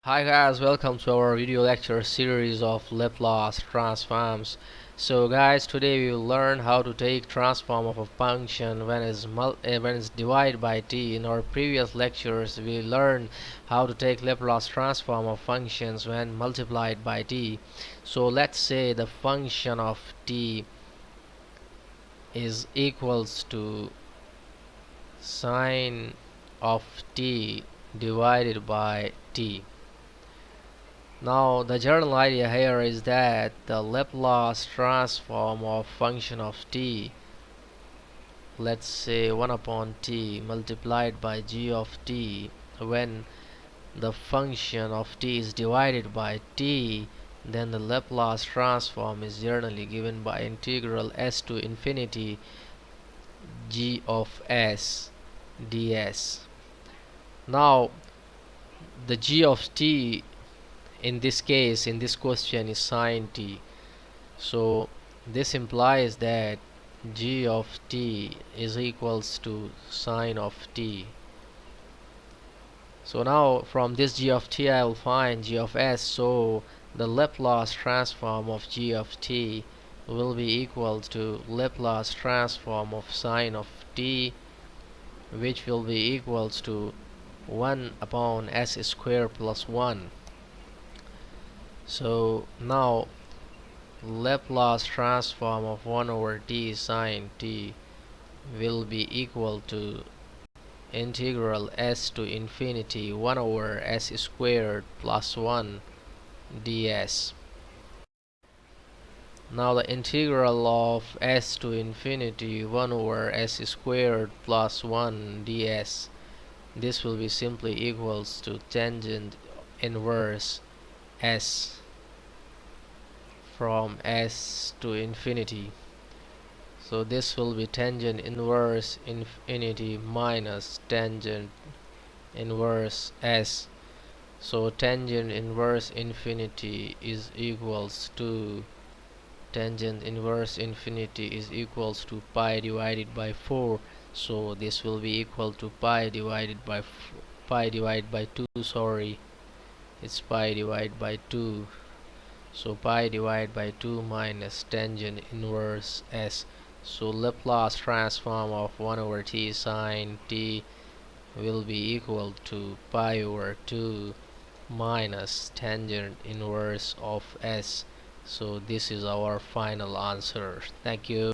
Hi guys, welcome to our video lecture series of Laplace Transforms. So guys, today we will learn how to take transform of a function when it's divided by t. In our previous lectures we learned how to take Laplace transform of functions when multiplied by t. So let's say the function of t is equals to sine of t divided by t. Now the general idea here is that the Laplace transform of function of t, let's say 1 upon t multiplied by g of t, when the function of t is divided by t, then the Laplace transform is generally given by integral s to infinity g of s ds. Now the g of t in this case, in this question, is sine t. So this implies that g of t is equals to sine of t. So now from this g of t I will find g of s. So the Laplace transform of g of t will be equal to Laplace transform of sine of t, which will be equals to 1 upon s squared plus 1. So now Laplace transform of 1 over t sine t will be equal to integral s to infinity 1 over s squared plus 1 ds. Now the integral of s to infinity 1 over s squared plus 1 ds, this will be simply equals to tangent inverse s from s to infinity. So this will be tangent inverse infinity minus tangent inverse s. So tangent inverse infinity is equals to pi divided by 4. So this will be equal to pi divided by 2, sorry, it's pi divided by 2. So pi divided by 2 minus tangent inverse s. So Laplace transform of 1 over t sine t will be equal to pi over 2 minus tangent inverse of s. So this is our final answer. Thank you.